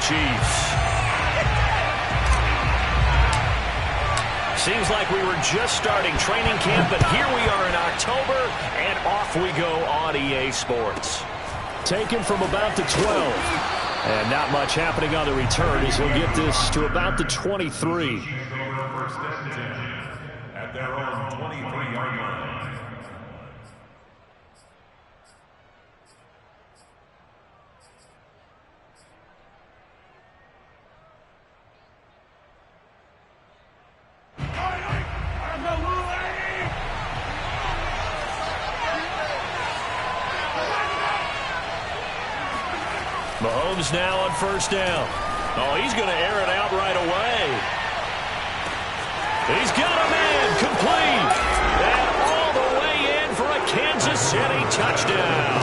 Chiefs. Seems like we were just starting training camp, but here we are in October, and off we go on EA Sports. Taken from about the 12. And not much happening on the return as he'll get this to about the 23. First and 10 at their own 23-yard line. Mahomes now on first down. Oh, he's going to air it out right away. He's got a man complete. And all the way in for a Kansas City touchdown.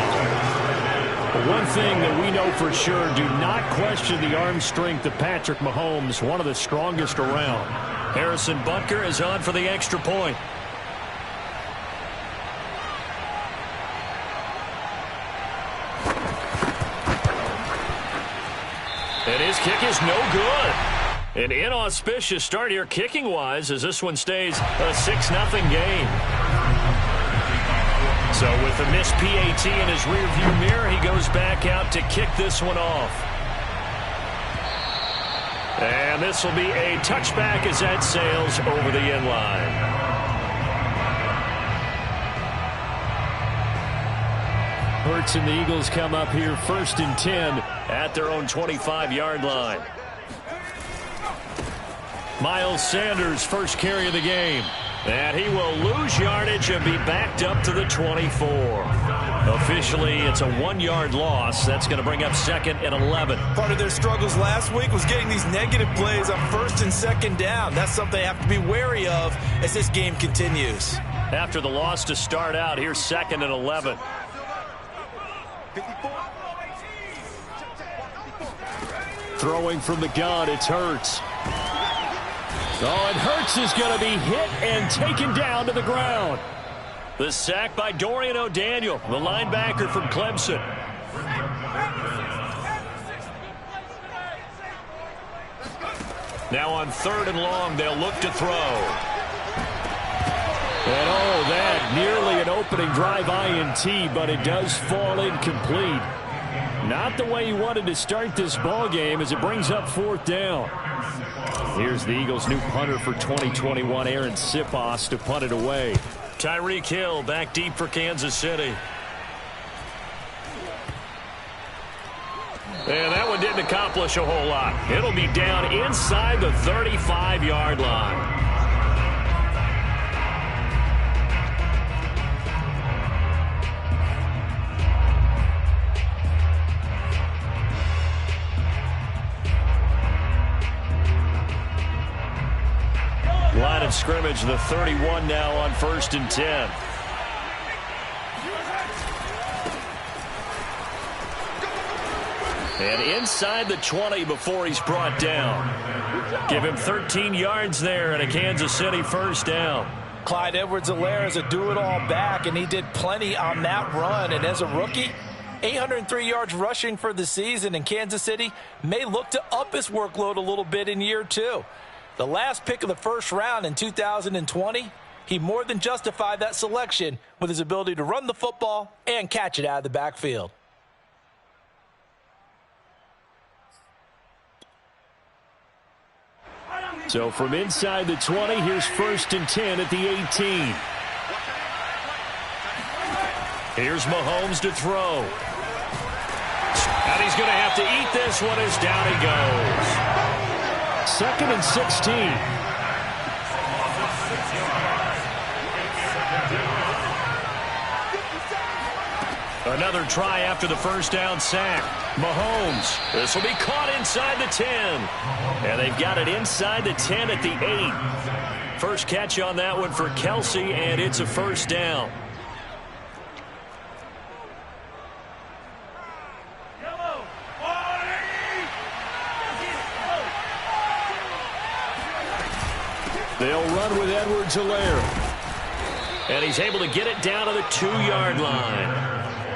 One thing that we know for sure, do not question the arm strength of Patrick Mahomes, one of the strongest around. Harrison Butker is on for the extra point. And his kick is no good. An inauspicious start here kicking-wise as this one stays a 6-0 game. So with the missed PAT in his rearview mirror, he goes back out to kick this one off. And this will be a touchback as that sails over the end line. Hurts and the Eagles come up here first and 10 at their own 25-yard line. Miles Sanders, first carry of the game. And he will lose yardage and be backed up to the 24. Officially, it's a 1-yard loss. That's going to bring up second and 11. Part of their struggles last week was getting these negative plays on first and second down. That's something they have to be wary of as this game continues. After the loss to start out, here's second and 11. Throwing from the gun, it's Hurts. Oh, and Hurts is going to be hit and taken down to the ground. The sack by Dorian O'Daniel, the linebacker from Clemson. Now on third and long, they'll look to throw. And oh, that nearly an opening drive INT, but it does fall incomplete. Not the way he wanted to start this ball game as it brings up fourth down. Here's the Eagles' new punter for 2021, Aaron Sipos, to punt it away. Tyreek Hill back deep for Kansas City. And that one didn't accomplish a whole lot. It'll be down inside the 35-yard line. Line of scrimmage, the 31 now on first and 10. And inside the 20 before he's brought down. Give him 13 yards there and a Kansas City first down. Clyde Edwards-Helaire is a do-it-all back, and he did plenty on that run. And as a rookie, 803 yards rushing for the season, and Kansas City may look to up his workload a little bit in year two. The last pick of the first round in 2020, he more than justified that selection with his ability to run the football and catch it out of the backfield. So from inside the 20, here's first and 10 at the 18. Here's Mahomes to throw. And he's going to have to eat this one as down he goes. Second and 16. Another try after the first down sack. Mahomes. This will be caught inside the 10. And they've got it inside the 10 at the 8. First catch on that one for Kelsey, and it's a first down. They'll run with Edwards-Helaire. And he's able to get it down to the 2-yard line.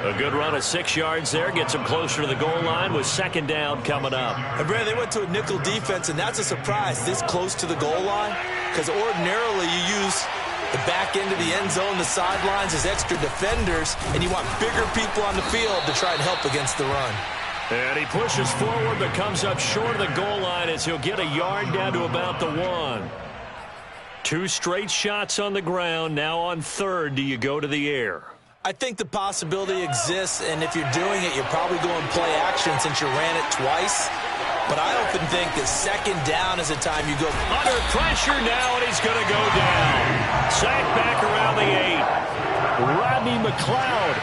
A good run of 6 yards there. Gets him closer to the goal line with second down coming up. And Brad, they went to a nickel defense, and that's a surprise this close to the goal line, because ordinarily you use the back end of the end zone, the sidelines as extra defenders, and you want bigger people on the field to try and help against the run. And he pushes forward but comes up short of the goal line as he'll get a yard down to about the 1. 2 straight shots on the ground. Now on third, do you go to the air? I think the possibility exists, and if you're doing it, you're probably going play action since you ran it twice. But I often think that second down is the time you go. Under pressure now, and he's going to go down. Sacked back around the 8. Rodney McLeod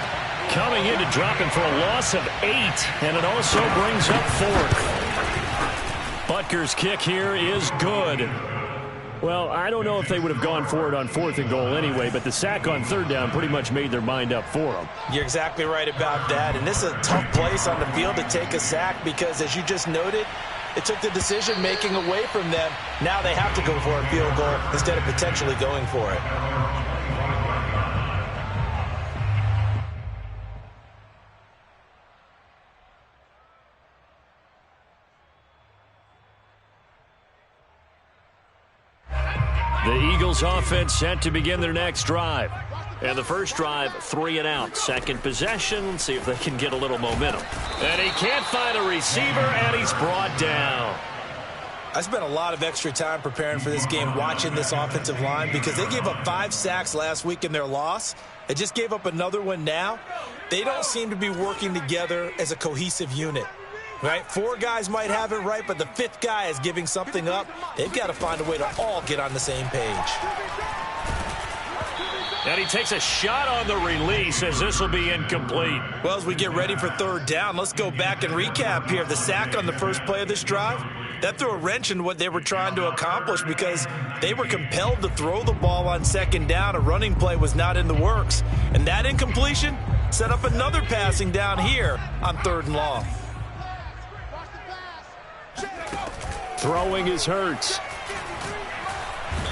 coming in to drop him for a loss of 8, and it also brings up fourth. Butker's kick here is good. Well, I don't know if they would have gone for it on 4th and goal anyway, but the sack on 3rd down pretty much made their mind up for them. You're exactly right about that, and this is a tough place on the field to take a sack because, as you just noted, it took the decision-making away from them. Now they have to go for a field goal instead of potentially going for it. The Eagles offense set to begin their next drive. And the first drive, 3 and out. Second possession, see if they can get a little momentum. And he can't find a receiver, and he's brought down. I spent a lot of extra time preparing for this game watching this offensive line because they gave up 5 sacks last week in their loss. They just gave up another one now. They don't seem to be working together as a cohesive unit. Right? 4 guys might have it right, but the 5th guy is giving something up. They've got to find a way to all get on the same page. And he takes a shot on the release as this will be incomplete. Well, as we get ready for 3rd down, let's go back and recap here. The sack on the first play of this drive, that threw a wrench in what they were trying to accomplish because they were compelled to throw the ball on 2nd down. A running play was not in the works. And that incompletion set up another passing down here on 3rd and long. Throwing is Hurts.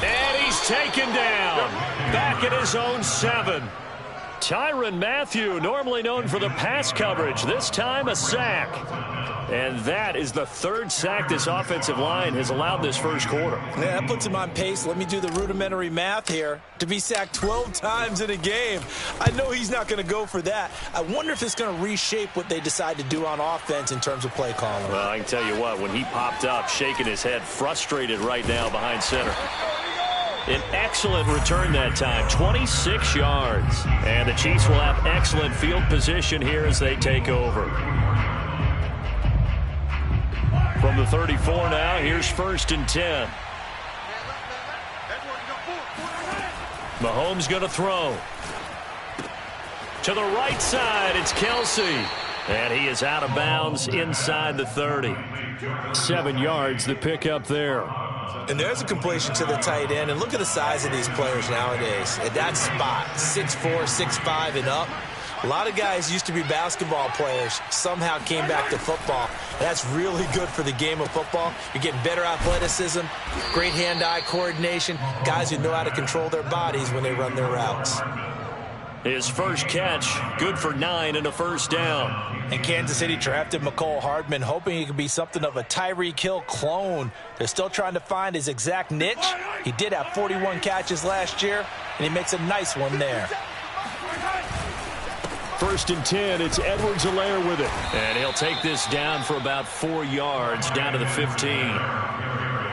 And he's taken down. Back at his own 7. Tyrann Mathieu, normally known for the pass coverage, this time a sack. And that is the 3rd sack this offensive line has allowed this first quarter. Yeah, that puts him on pace. Let me do the rudimentary math here. To be sacked 12 times in a game, I know he's not going to go for that. I wonder if it's going to reshape what they decide to do on offense in terms of play calling. Well, I can tell you what, when he popped up, shaking his head, frustrated right now behind center. An excellent return that time, 26 yards. And the Chiefs will have excellent field position here as they take over. From the 34 now, here's 1st and 10. Mahomes going to throw. To the right side, it's Kelsey. And he is out of bounds inside the 30. 7 yards, the pickup there. And there's a completion to the tight end. And look at the size of these players nowadays. At that spot, 6'4", 6'5", and up. A lot of guys used to be basketball players, somehow came back to football. That's really good for the game of football. You're getting better athleticism, great hand-eye coordination, guys who know how to control their bodies when they run their routes. His first catch, good for 9 and a first down. And Kansas City drafted McCole Hardman, hoping he could be something of a Tyreek Hill clone. They're still trying to find his exact niche. He did have 41 catches last year, and he makes a nice one there. 1st and 10, it's Edwards-Helaire with it. And he'll take this down for about 4 yards, down to the 15.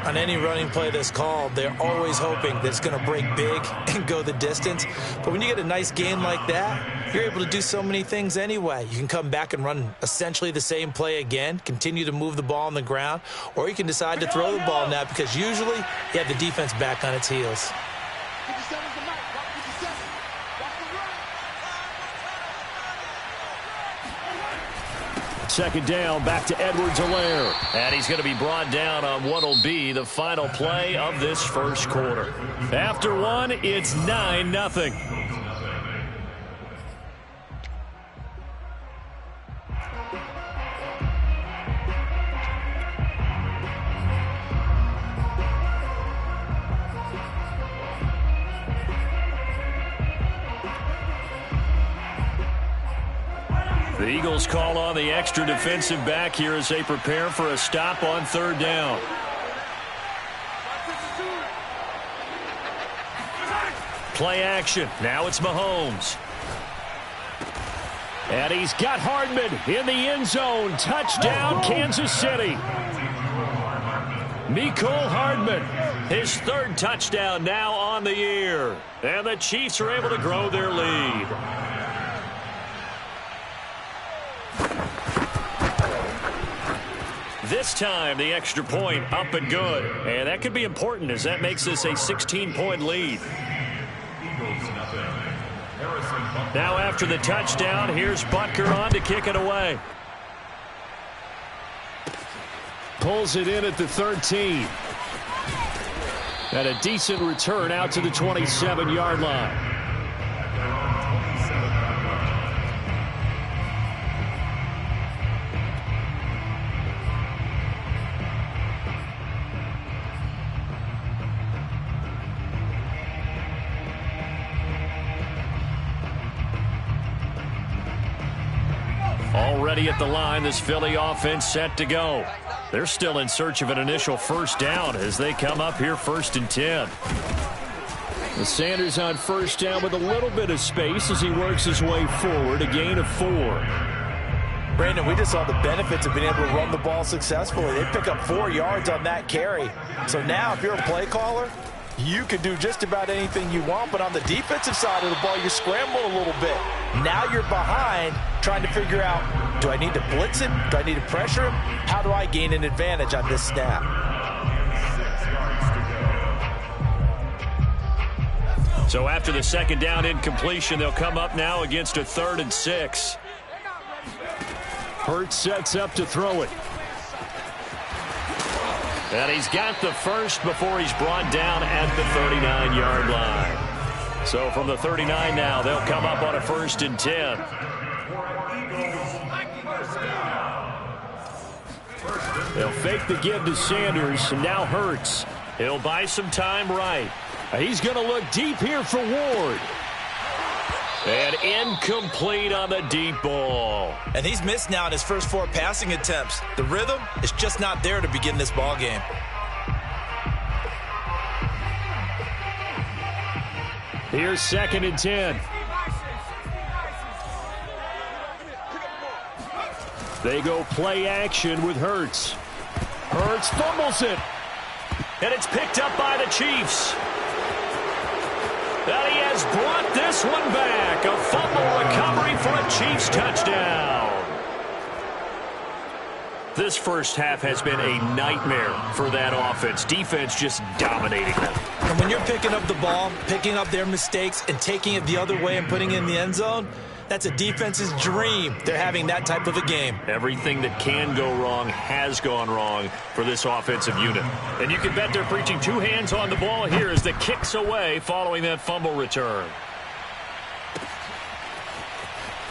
On any running play that's called, they're always hoping that it's going to break big and go the distance. But when you get a nice gain like that, you're able to do so many things anyway. You can come back and run essentially the same play again, continue to move the ball on the ground, or you can decide to throw the ball now because usually you have the defense back on its heels. Second down, back to Edwards-Helaire. And he's going to be brought down on what will be the final play of this first quarter. After one, it's 9-0. The Eagles call on the extra defensive back here as they prepare for a stop on third down. Play action. Now it's Mahomes. And he's got Hardman in the end zone. Touchdown, Kansas City. Mecole Hardman. His third touchdown now on the year. And the Chiefs are able to grow their lead. This time, the extra point up and good. And that could be important as that makes this a 16-point lead. Now after the touchdown, here's Butker on to kick it away. Pulls it in at the 13. And a decent return out to the 27-yard line. Already at the line, this Philly offense set to go. They're still in search of an initial first down as they come up here 1st and 10. The Sanders on first down with a little bit of space as he works his way forward, a gain of 4. Brandon, we just saw the benefits of being able to run the ball successfully. They pick up 4 yards on that carry. So now if you're a play caller, you can do just about anything you want, but on the defensive side of the ball, you scramble a little bit. Now you're behind trying to figure out, do I need to blitz him? Do I need to pressure him? How do I gain an advantage on this snap? So after the second down incompletion, they'll come up now against a 3rd and 6. Hurts sets up to throw it. And he's got the first before he's brought down at the 39-yard line. So from the 39 now, they'll come up on a 1st and 10. They'll fake the give to Sanders, and now Hurts. He'll buy some time right. He's going to look deep here for Ward. And incomplete on the deep ball. And he's missed now in his first 4 passing attempts. The rhythm is just not there to begin this ball game. Here's 2nd and 10. They go play action with Hurts. Hurts fumbles it. And it's picked up by the Chiefs. And he has brought this one back. A fumble recovery for a Chiefs touchdown. This first half has been a nightmare for that offense. Defense just dominating them. And when you're picking up the ball, picking up their mistakes, and taking it the other way and putting it in the end zone, that's a defense's dream. They're having that type of a game. Everything that can go wrong has gone wrong for this offensive unit. And you can bet they're preaching 2 hands on the ball here as the kicks away following that fumble return.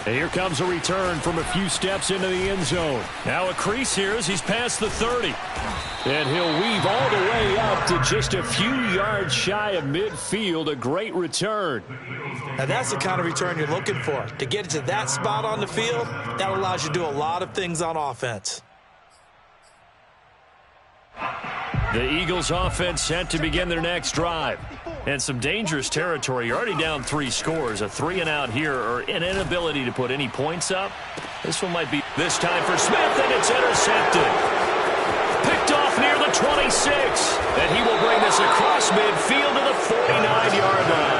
And here comes a return from a few steps into the end zone. Now a crease here as he's past the 30. And he'll weave all the way up to just a few yards shy of midfield. A great return. Now that's the kind of return you're looking for. To get it to that spot on the field, that allows you to do a lot of things on offense. The Eagles offense set to begin their next drive. And some dangerous territory. You're already down 3 scores. A 3-and-out here or an inability to put any points up. This one might be this time for Smith, and it's intercepted. Picked off near the 26. And he will bring this across midfield to the 49-yard line.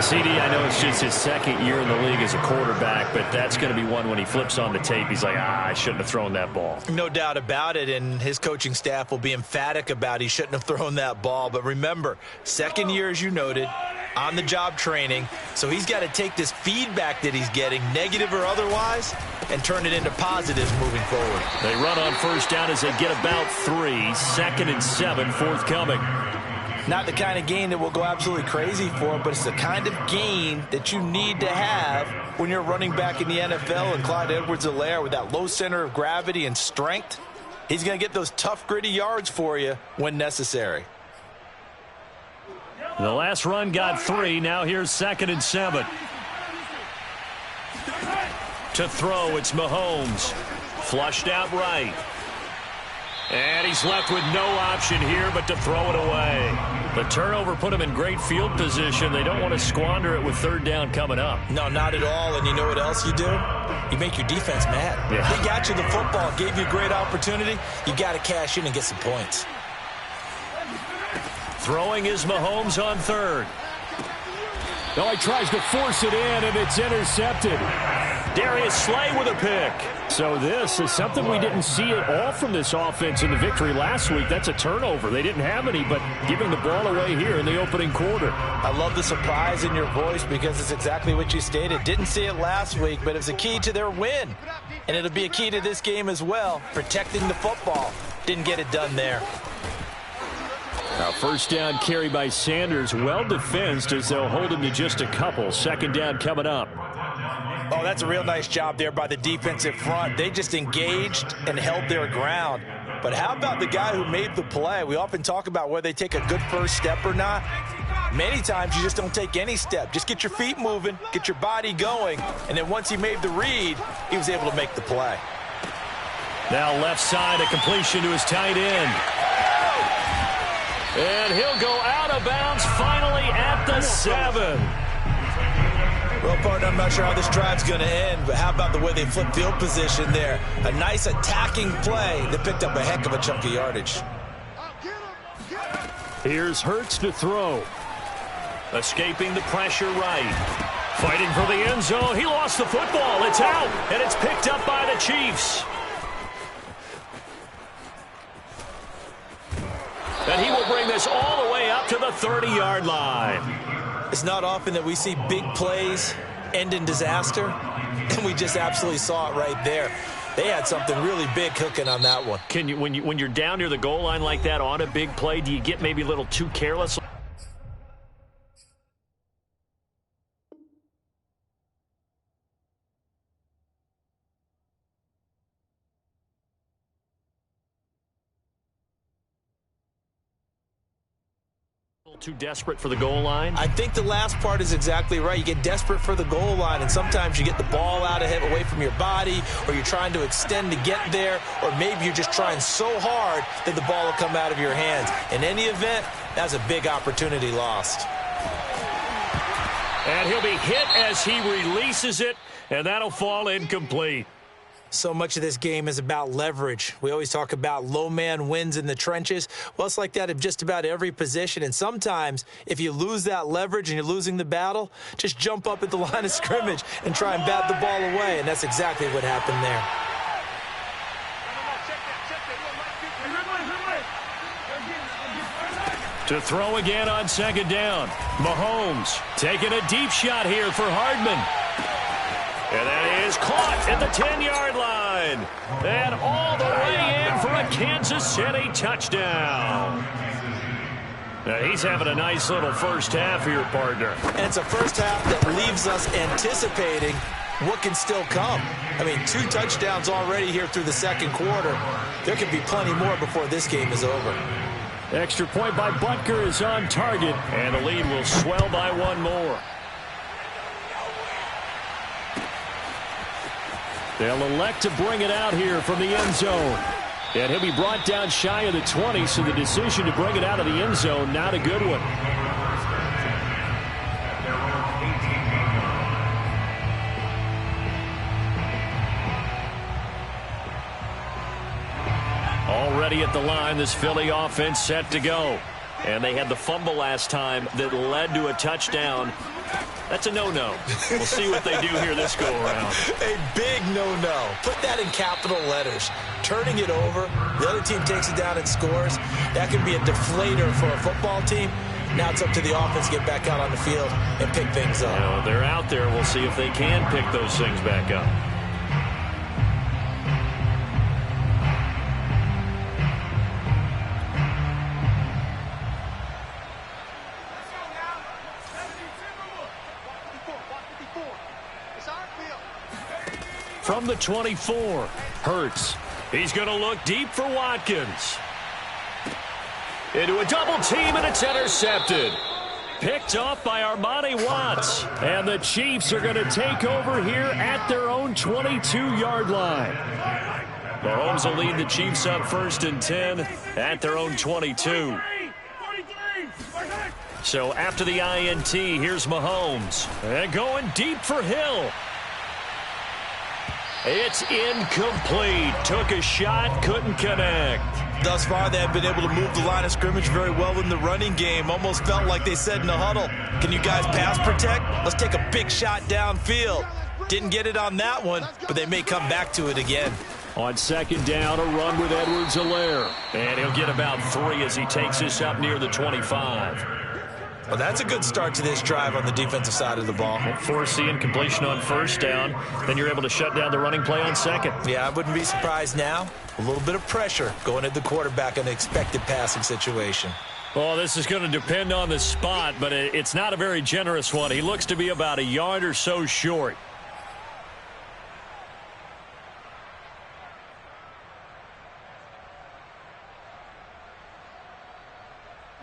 CD, I know it's just his 2nd year in the league as a quarterback, but that's going to be one when he flips on the tape. He's like, I shouldn't have thrown that ball. No doubt about it, and his coaching staff will be emphatic about he shouldn't have thrown that ball. But remember, 2nd year, as you noted, on-the-job training, so he's got to take this feedback that he's getting, negative or otherwise, and turn it into positives moving forward. They run on first down as they get about 3. 2nd and 7 forthcoming. Not the kind of gain that will go absolutely crazy for, but it's the kind of gain that you need to have when you're running back in the NFL. And Clyde Edwards-Helaire, with that low center of gravity and strength, he's going to get those tough, gritty yards for you when necessary. The last run got 3. Now here's 2nd and 7. To throw, it's Mahomes. Flushed out right. And he's left with no option here but to throw it away. The turnover put him in great field position. They don't want to squander it with third down coming up. No, not at all. And you know what else you do? You make your defense mad. Yeah. They got you the football, gave you a great opportunity. You got to cash in and get some points. Throwing is Mahomes on third. Oh, he tries to force it in, and it's intercepted. Darius Slay with a pick. So this is something we didn't see at all from this offense in the victory last week. That's a turnover. They didn't have any, but giving the ball away here in the opening quarter. I love the surprise in your voice because it's exactly what you stated. Didn't see it last week, but it's a key to their win. And it'll be a key to this game as well, protecting the football. Didn't get it done there. Now, first down carry by Sanders, well defensed as they'll hold him to just a couple. Second down coming up. Oh, that's a real nice job there by the defensive front. They just engaged and held their ground. But how about the guy who made the play? We often talk about whether they take a good first step or not. Many times you just don't take any step. Just get your feet moving, get your body going, and then once he made the read, he was able to make the play. Now left side, a completion to his tight end. And he'll go out of bounds finally at the 7. Well, partner, I'm not sure how this drive's going to end, but how about the way they flipped field position there? A nice attacking play that picked up a heck of a chunk of yardage. Here's Hurts to throw. Escaping the pressure right. Fighting for the end zone. He lost the football. It's out, and it's picked up by the Chiefs. And he will bring this all the way up to the 30-yard line. It's not often that we see big plays end in disaster, and we just absolutely saw it right there. They had something really big cooking on that one. Can you, when you're down near the goal line like that on a big play, do you get maybe a little too careless? Too desperate for the goal line? I think the last part is exactly right. You get desperate for the goal line, and sometimes you get the ball out of it away from your body, or you're trying to extend to get there, or maybe you're just trying so hard that the ball will come out of your hands. In any event, that's a big opportunity lost. And he'll be hit as he releases it, and that'll fall incomplete. So much of this game is about leverage. We always talk about low man wins in the trenches. Well, it's like that in just about every position. And sometimes if you lose that leverage and you're losing the battle, just jump up at the line of scrimmage and try and bat the ball away. And that's exactly what happened there. To throw again on second down. Mahomes taking a deep shot here for Hardman. And that is caught at the 10-yard line. And all the way in for a Kansas City touchdown. Now he's having a nice little first half here, partner. And it's a first half that leaves us anticipating what can still come. I mean, 2 touchdowns already here through the second quarter. There could be plenty more before this game is over. Extra point by Butker is on target. And the lead will swell by 1 more. They'll elect to bring it out here from the end zone. And he'll be brought down shy of the 20, so the decision to bring it out of the end zone, not a good one. Already at the line, this Philly offense set to go. And they had the fumble last time that led to a touchdown. That's a no-no. We'll see what they do here this go-around. A big no-no. Put that in capital letters. Turning it over, the other team takes it down and scores. That could be a deflator for a football team. Now it's up to the offense to get back out on the field and pick things up. Well, they're out there. We'll see if they can pick those things back up. From the 24, Hurts. He's going to look deep for Watkins. Into a double team, and it's intercepted. Picked off by Armani Watts. And the Chiefs are going to take over here at their own 22-yard line. Mahomes will lead the Chiefs up 1st and 10 at their own 22. So after the INT, here's Mahomes. And going deep for Hill. It's incomplete. Took a shot, couldn't connect. Thus far, they have been able to move the line of scrimmage very well in the running game. Almost felt like they said in the huddle, can you guys pass protect? Let's take a big shot downfield. Didn't get it on that one, but they may come back to it again. On 2nd down, a run with Edwards-Helaire. And he'll get about 3 as he takes this up near the 25. Well, that's a good start to this drive on the defensive side of the ball. Force the incompletion on 1st down. Then you're able to shut down the running play on 2nd. Yeah, I wouldn't be surprised now. A little bit of pressure going at the quarterback in an expected passing situation. Well, this is going to depend on the spot, but it's not a very generous one. He looks to be about a yard or so short.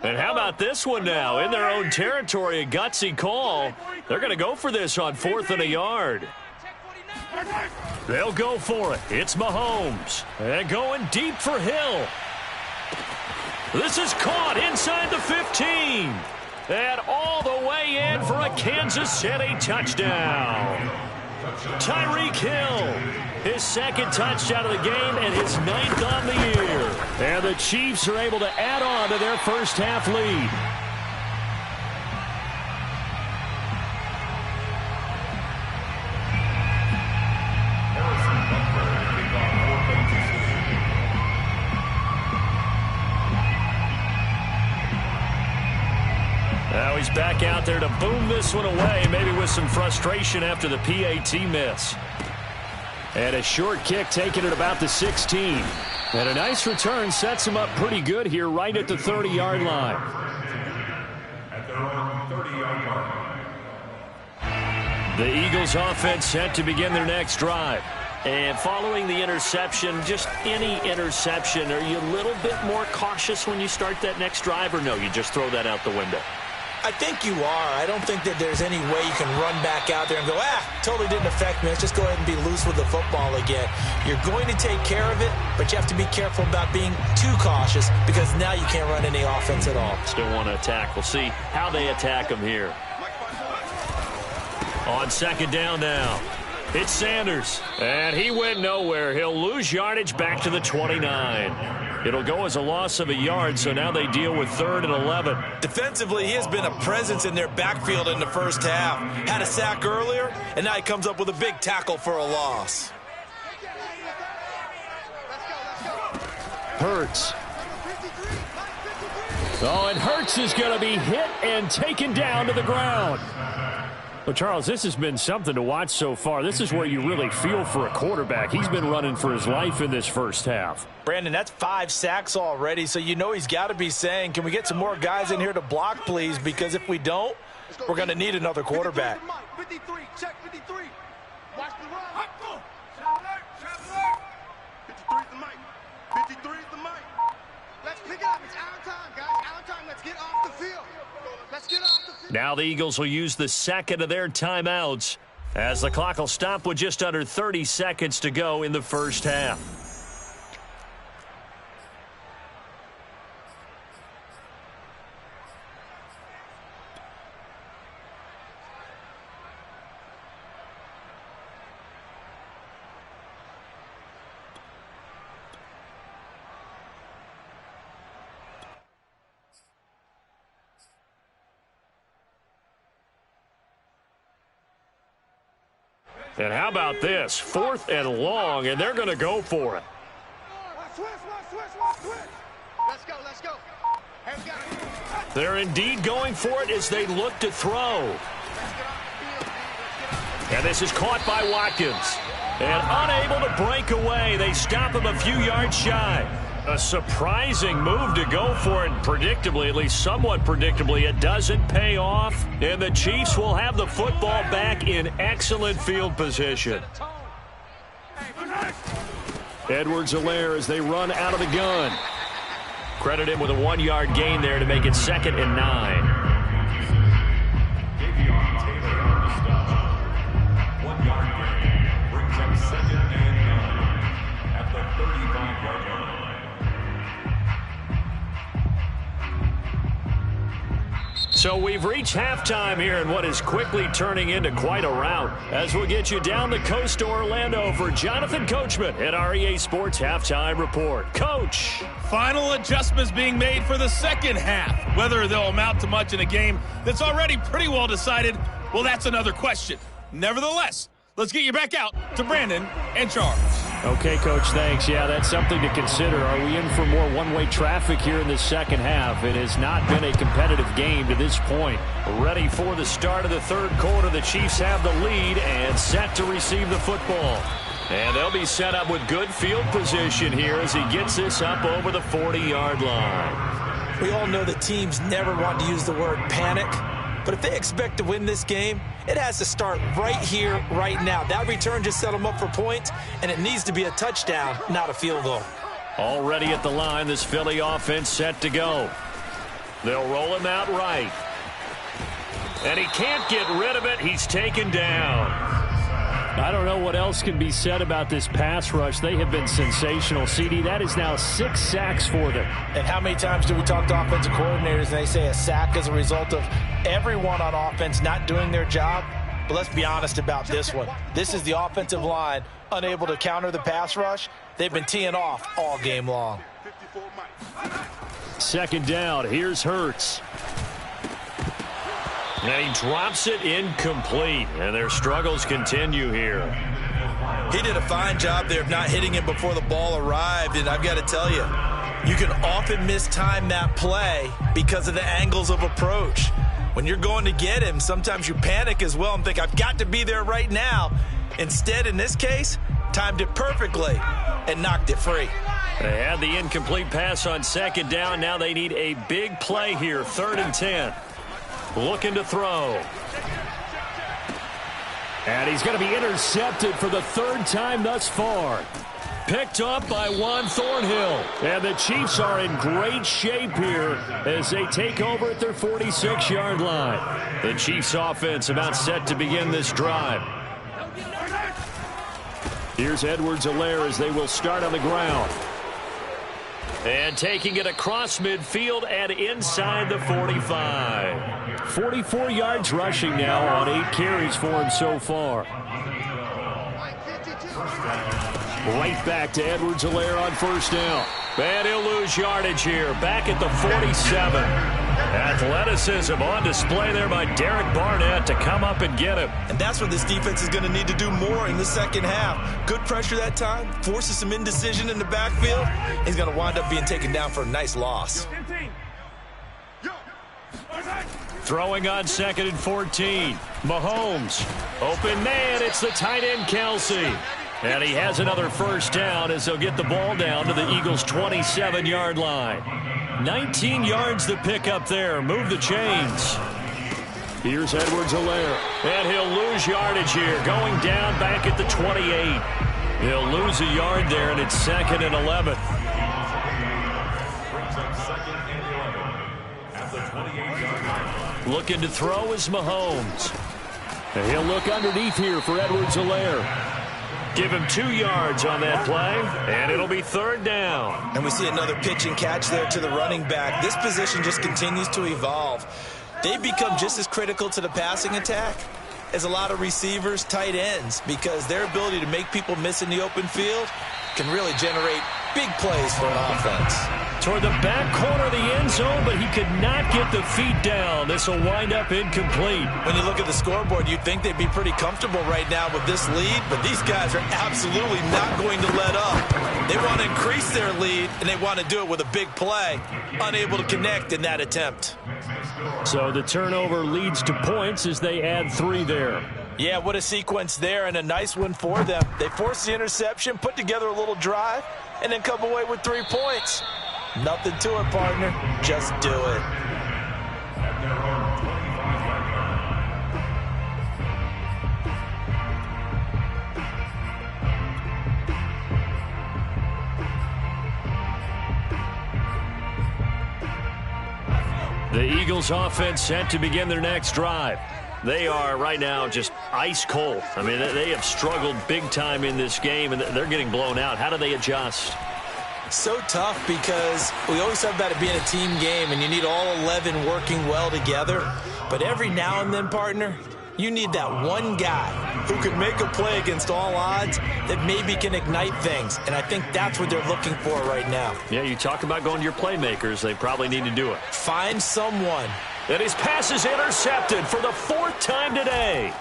And how about this one now? In their own territory, a gutsy call. They're going to go for this on 4th and a yard. They'll go for it. It's Mahomes. And going deep for Hill. This is caught inside the 15. And all the way in for a Kansas City touchdown. Tyreek Hill. His 2nd touchdown of the game and his 9th on the year. And the Chiefs are able to add on to their first half lead. Now he's back out there to boom this one away, maybe with some frustration after the PAT miss. And a short kick taken at about the 16. And a nice return sets him up pretty good here right at the 30-yard line. At their own 30-yard line. The Eagles offense set to begin their next drive. And following the interception, just any interception, are you a little bit more cautious when you start that next drive, or no, you just throw that out the window? I think you are. I don't think that there's any way you can run back out there and go, totally didn't affect me. Let's just go ahead and be loose with the football again. You're going to take care of it, but you have to be careful about being too cautious because now you can't run any offense at all. Still want to attack. We'll see how they attack them here. On 2nd down now, it's Sanders. And he went nowhere. He'll lose yardage back to the 29. It'll go as a loss of a yard, so now they deal with 3rd and 11. Defensively, he has been a presence in their backfield in the first half. Had a sack earlier, and now he comes up with a big tackle for a loss. Hurts. Oh, and Hurts is going to be hit and taken down to the ground. Well, Charles, this has been something to watch so far. This is where you really feel for a quarterback. He's been running for his life in this first half. Brandon, that's 5 sacks already, so you know he's got to be saying, can we get some more guys in here to block, please? Because if we don't, we're going to need another quarterback. 53, check 53. Watch the run. 53 is the mic. 53 is the mic. Let's pick it up. It's our time, guys. Our time. Let's get off the field. Let's get off the field. Now the Eagles will use the 2nd of their timeouts as the clock will stop with just under 30 seconds to go in the first half. And how about this? 4th and long, and they're going to go for it. Switch. Let's go, let's go. Hey, we got it. They're indeed going for it as they look to throw. And this is caught by Watkins. And unable to break away, they stop him a few yards shy. A surprising move to go for it. Predictably, at least somewhat predictably, it doesn't pay off. And the Chiefs will have the football back in excellent field position. Edwards-Helaire as they run out of the gun. Credit him with a 1-yard gain there to make it 2nd and 9. So we've reached halftime here in what is quickly turning into quite a rout, as we'll get you down the coast to Orlando for Jonathan Coachman at our EA Sports Halftime Report. Coach. Final adjustments being made for the second half. Whether they'll amount to much in a game that's already pretty well decided, well, that's another question. Nevertheless, let's get you back out to Brandon and Charles. Okay, Coach, thanks. Yeah, that's something to consider. Are we in for more one-way traffic here in the second half? It has not been a competitive game to this point. Ready for the start of the third quarter. The Chiefs have the lead and set to receive the football. And they'll be set up with good field position here as he gets this up over the 40-yard line. We all know that teams never want to use the word panic. But if they expect to win this game, it has to start right here, right now. That return just set them up for points, and it needs to be a touchdown, not a field goal. Already at the line, this Philly offense set to go. They'll roll him out right. And he can't get rid of it. He's taken down. I don't know what else can be said about this pass rush. They have been sensational. CD, that is now 6 sacks for them. And how many times do we talk to offensive coordinators and they say a sack is a result of everyone on offense not doing their job? But let's be honest about this one. This is the offensive line unable to counter the pass rush. They've been teeing off all game long. Second down. Here's Hurts. And he drops it incomplete. And their struggles continue here. He did a fine job there of not hitting him before the ball arrived. And I've got to tell you, you can often mistime that play because of the angles of approach. When you're going to get him, sometimes you panic as well and think, I've got to be there right now. Instead, in this case, timed it perfectly and knocked it free. They had the incomplete pass on second down. Now they need a big play here, 3rd and 10. Looking to throw. And he's going to be intercepted for the 3rd time thus far. Picked up by Juan Thornhill. And the Chiefs are in great shape here as they take over at their 46-yard line. The Chiefs offense about set to begin this drive. Here's Edwards-Helaire as they will start on the ground. And taking it across midfield and inside the 45. 44 yards rushing now on 8 carries for him so far. Right back to Edwards-Helaire on 1st down. And he'll lose yardage here. Back at the 47. Athleticism on display there by Derek Barnett to come up and get him. And that's what this defense is going to need to do more in the second half. Good pressure that time. Forces some indecision in the backfield. He's going to wind up being taken down for a nice loss. Throwing on 2nd and 14. Mahomes. Open man. It's the tight end, Kelsey. And he has another 1st down as they'll get the ball down to the Eagles' 27-yard line. 19 yards to pick up there. Move the chains. Here's Edwards-Helaire. And he'll lose yardage here. Going down back at the 28. He'll lose a yard there, and it's 2nd and 11. Looking to throw is Mahomes. And he'll look underneath here for Edwards-Helaire. Give him 2 yards on that play, and it'll be 3rd down. And we see another pitch and catch there to the running back. This position just continues to evolve. They've become just as critical to the passing attack as a lot of receivers, tight ends, because their ability to make people miss in the open field can really generate big plays for an offense. Toward the back corner of the end zone, but he could not get the feet down. This will wind up incomplete. When you look at the scoreboard, you'd think they'd be pretty comfortable right now with this lead, but these guys are absolutely not going to let up. They want to increase their lead, and they want to do it with a big play. Unable to connect in that attempt. So the turnover leads to points as they add 3 there. Yeah, what a sequence there, and a nice one for them. They forced the interception, put together a little drive, and then come away with 3 points. Nothing to it, partner. Just do it. The Eagles offense set to begin their next drive. They are right now just ice cold. I mean, they have struggled big time in this game, and they're getting blown out. How do they adjust? So tough because we always talk about it being a team game and you need all 11 working well together. But every now and then, partner, you need that one guy who can make a play against all odds that maybe can ignite things. And I think that's what they're looking for right now. Yeah, you talk about going to your playmakers. They probably need to do it. Find someone. And his pass is intercepted for the 4th time today.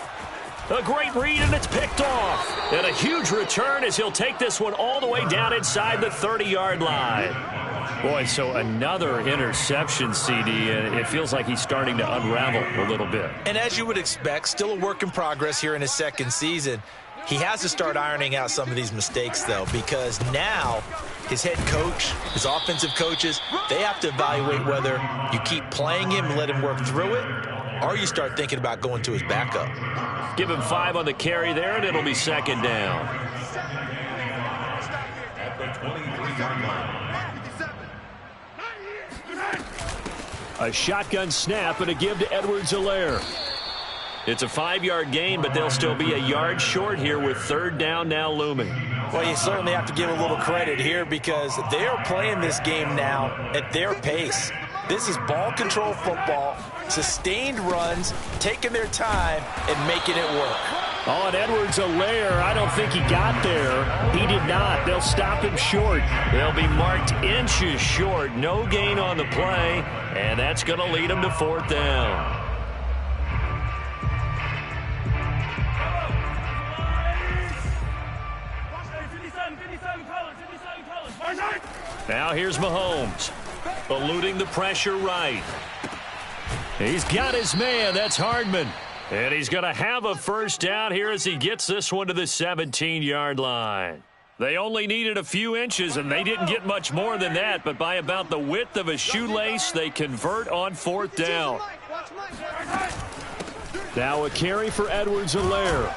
A great read, and it's picked off. And a huge return as he'll take this one all the way down inside the 30-yard line. Boy, so another interception, CD, and it feels like he's starting to unravel a little bit. And as you would expect, still a work in progress here in his second season. He has to start ironing out some of these mistakes, though, because now his head coach, his offensive coaches, they have to evaluate whether you keep playing him and let him work through it, or you start thinking about going to his backup. Give him 5 on the carry there, and it'll be 2nd down. At the 23-yard line. A shotgun snap and a give to Edwards-Helaire. It's a 5-yard gain, but they'll still be a yard short here with 3rd down now looming. Well, you certainly have to give a little credit here because they are playing this game now at their pace. This is ball control football, sustained runs, taking their time and making it work. Oh, and Edwards-Helaire, I don't think he got there. He did not. They'll stop him short. They'll be marked inches short. No gain on the play, and that's going to lead them to 4th down. Now here's Mahomes, eluding the pressure right. He's got his man. That's Hardman. And he's going to have a 1st down here as he gets this one to the 17-yard line. They only needed a few inches, and they didn't get much more than that, but by about the width of a shoelace, they convert on 4th down. Now a carry for Edwards-Helaire.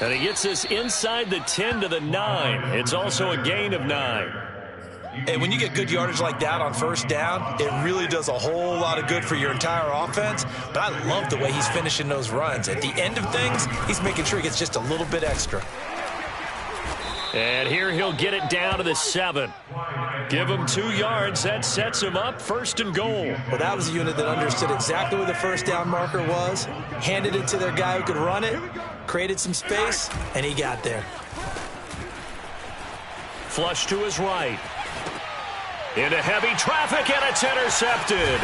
And he gets this inside the 10 to the 9. It's also a gain of 9. And when you get good yardage like that on 1st down, it really does a whole lot of good for your entire offense. But I love the way he's finishing those runs. At the end of things, he's making sure he gets just a little bit extra. And here he'll get it down to the 7. Give him 2 yards. That sets him up 1st and goal. Well, that was a unit that understood exactly where the 1st down marker was, handed it to their guy who could run it, created some space, and he got there. Flush to his right. Into heavy traffic, and it's intercepted.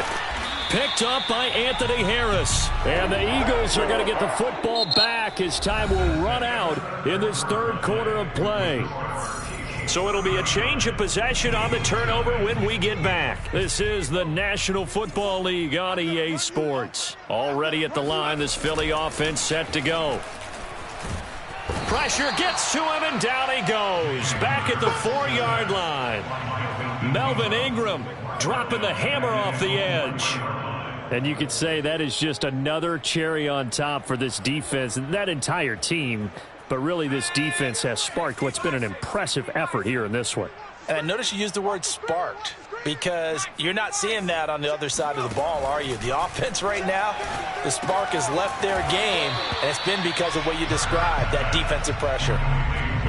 Picked up by Anthony Harris. And the Eagles are going to get the football back as time will run out in this 3rd quarter of play. So it'll be a change of possession on the turnover when we get back. This is the National Football League on EA Sports. Already at the line, this Philly offense set to go. Pressure gets to him, and down he goes. Back at the 4-yard line. Melvin Ingram dropping the hammer off the edge. And you could say that is just another cherry on top for this defense and that entire team. But really, this defense has sparked what's been an impressive effort here in this one. And I notice you used the word sparked because you're not seeing that on the other side of the ball, are you? The offense right now, the spark has left their game, and it's been because of what you described, that defensive pressure.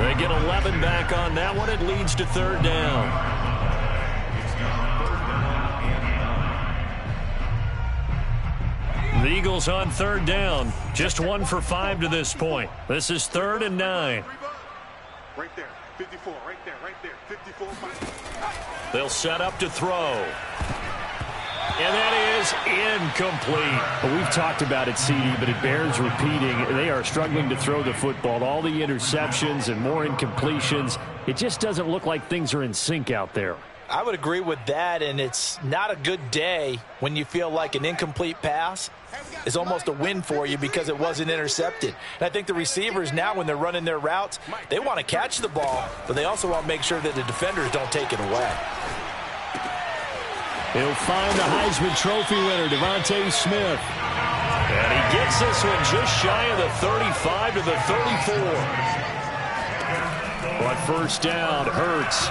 They get 11 back on that one. It leads to 3rd down. The Eagles on 3rd down. Just 1 for 5 to this point. This is 3rd and 9. Right there, 54, right there, 54. They'll set up to throw. And that is incomplete. Well, we've talked about it, CD, but it bears repeating. They are struggling to throw the football. All the interceptions and more incompletions. It just doesn't look like things are in sync out there. I would agree with that, and it's not a good day when you feel like an incomplete pass is almost a win for you because it wasn't intercepted. And I think the receivers now, when they're running their routes, they want to catch the ball, but they also want to make sure that the defenders don't take it away. He'll find the Heisman Trophy winner, Devontae Smith. And he gets this one just shy of the 35 to the 34. But 1st down, Hurts.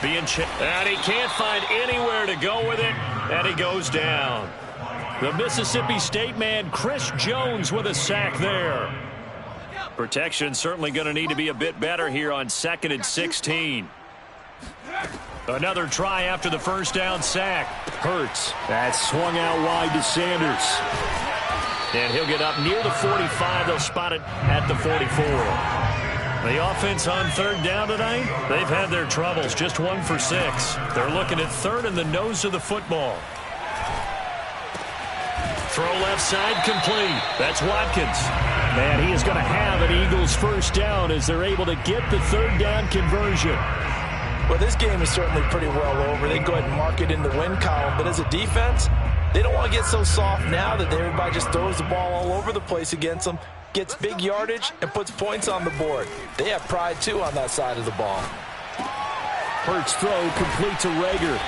And he can't find anywhere to go with it, and he goes down. The Mississippi State man, Chris Jones, with a sack there. Protection certainly going to need to be a bit better here on 2nd and 16. Another try after the first down sack. Hurts. That's swung out wide to Sanders. And he'll get up near the 45. They'll spot it at the 44. The offense on 3rd down tonight, they've had their troubles. Just 1 for 6. They're looking at 3rd in the nose of the football. Throw left side complete. That's Watkins. Man, he is going to have an Eagles first down as they're able to get the 3rd down conversion. Well, this game is certainly pretty well over. They can go ahead and mark it in the win column. But as a defense, they don't want to get so soft now that everybody just throws the ball all over the place against them, gets big yardage, and puts points on the board. They have pride, too, on that side of the ball. Hurts throw complete to Rager.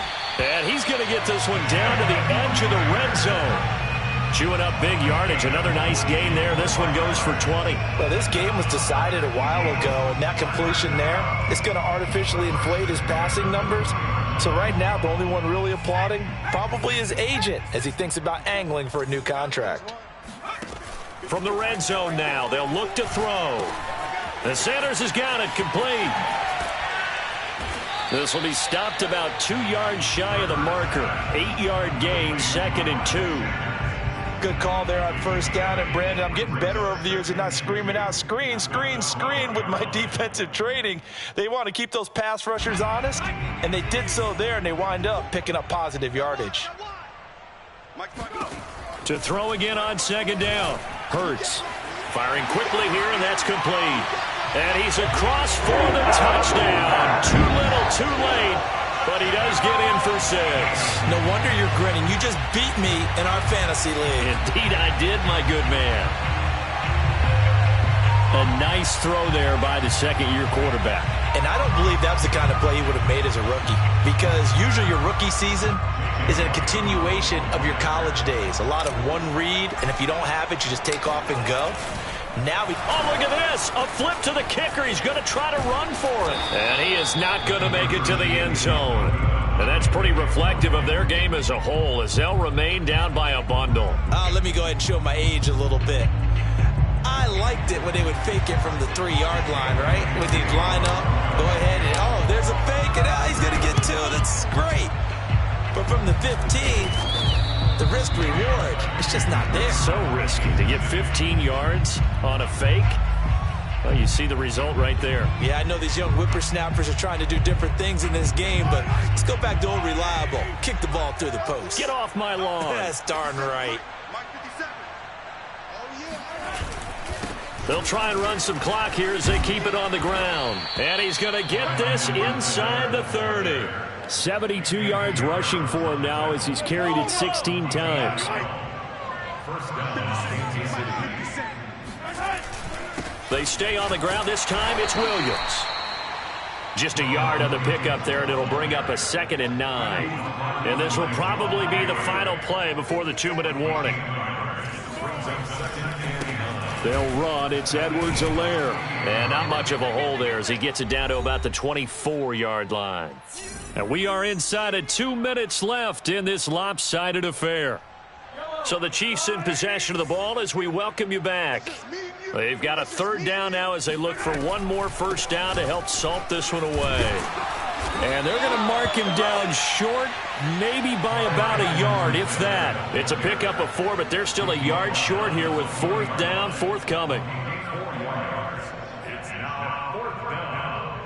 And he's going to get this one down to the edge of the red zone. Chewing up big yardage. Another nice gain there. This one goes for 20. Well, this game was decided a while ago, and that completion there is going to artificially inflate his passing numbers. So right now, the only one really applauding probably his agent as he thinks about angling for a new contract. From the red zone now, they'll look to throw. The Sanders has got it complete. This will be stopped about 2 yards shy of the marker. 8-yard gain, 2nd and 2. Good call there on first down. And, Brandon, I'm getting better over the years and not screaming out, screen, screen, screen with my defensive training. They want to keep those pass rushers honest, and they did so there, and they wind up picking up positive yardage. To throw again on 2nd down. Hurts. Firing quickly here, and that's complete. And he's across for the touchdown. Too little, too late. But he does get in for 6. No wonder you're grinning. You just beat me in our fantasy league. Indeed I did, my good man. A nice throw there by the 2nd-year quarterback. And I don't believe that was the kind of play he would have made as a rookie. Because usually your rookie season is a continuation of your college days. A lot of one read, and if you don't have it, you just take off and go. Now look at this. A flip to the kicker. He's going to try to run for it. And he is not going to make it to the end zone. And that's pretty reflective of their game as a whole as they'll remain down by a bundle. Let me go ahead and show my age a little bit. I liked it when they would fake it from the 3-yard line, right? When they'd line up, go ahead and, there's a fake, and he's going to get 2. That's great. But from the 15, the risk reward, it's just not there. So risky to get 15 yards on a fake. Well, you see the result right there. Yeah, I know these young whippersnappers are trying to do different things in this game, but let's go back to old reliable. Kick the ball through the post. Get off my lawn. That's darn right. They'll try and run some clock here as they keep it on the ground. And he's going to get this inside the 30. 72 yards rushing for him now as he's carried it 16 times. They stay on the ground. This time it's Williams. Just a yard on the pickup there, and it'll bring up a 2nd and 9. And this will probably be the final play before the 2-minute warning. They'll run. It's Edwards-Helaire. And not much of a hole there as he gets it down to about the 24-yard line. And we are inside of 2 minutes left in this lopsided affair. So the Chiefs in possession of the ball as we welcome you back. They've got a 3rd down now as they look for one more first down to help salt this one away. And they're going to mark him down short, maybe by about a yard, if that. It's a pickup of 4, but they're still a yard short here with 4th down, forthcoming. It's now 4th down.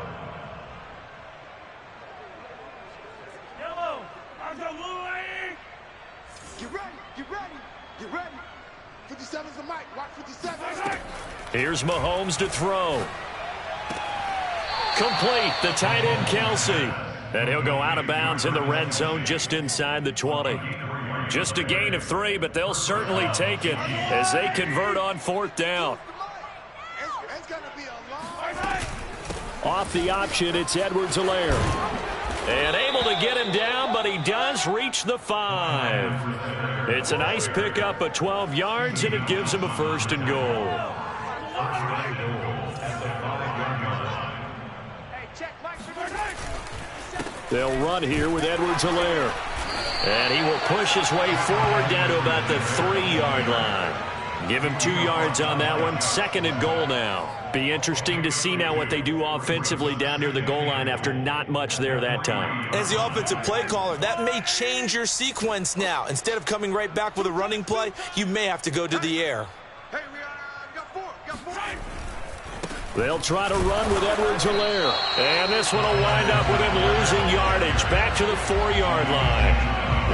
Get ready, get ready, get ready. 57's the mic, watch 57. Here's Mahomes to throw. Complete, the tight end Kelsey. And he'll go out of bounds in the red zone just inside the 20. Just a gain of 3, but they'll certainly take it as they convert on 4th down. It's gonna be a long... Off the option, it's Edwards-Helaire. And able to get him down, but he does reach the 5. It's a nice pickup of 12 yards, and it gives him a 1st and goal. They'll run here with Edwards-Helaire. And he will push his way forward down to about the 3-yard line. Give him 2 yards on that one. 2nd and goal now. Be interesting to see now what they do offensively down near the goal line after not much there that time. As the offensive play caller, that may change your sequence now. Instead of coming right back with a running play, you may have to go to the air. Hey, we got 4. They'll try to run with Edwards-Helaire. And this one will wind up with him losing yardage back to the 4-yard line.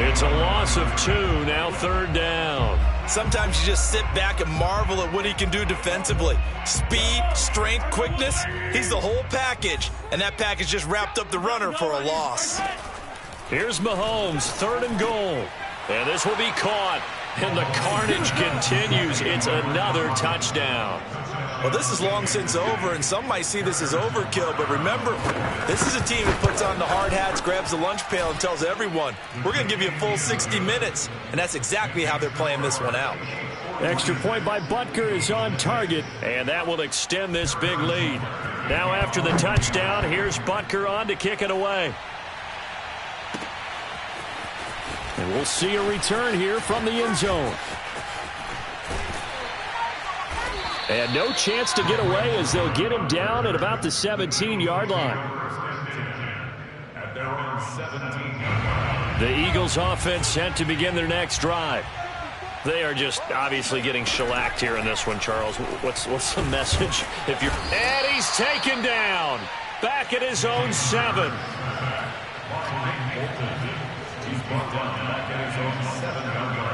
It's a loss of 2, now 3rd down. Sometimes you just sit back and marvel at what he can do defensively. Speed, strength, quickness, he's the whole package. And that package just wrapped up the runner for a loss. Here's Mahomes, 3rd and goal. And this will be caught. And the carnage continues. It's another touchdown. Well, this is long since over, and some might see this as overkill. But remember, this is a team that puts on the hard hats, grabs the lunch pail, and tells everyone, we're going to give you a full 60 minutes. And that's exactly how they're playing this one out. Extra point by Butker is on target. And that will extend this big lead. Now after the touchdown, here's Butker on to kick it away. And we'll see a return here from the end zone. And no chance to get away as they'll get him down at about the 17-yard line. At their own 17-yard line. The Eagles offense set to begin their next drive. They are just obviously getting shellacked here in this one, Charles. What's the message? And he's taken down. Back at his own 7. He's brought down back at his own 7-yard line.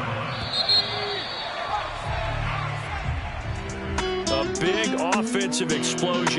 A big offensive explosion.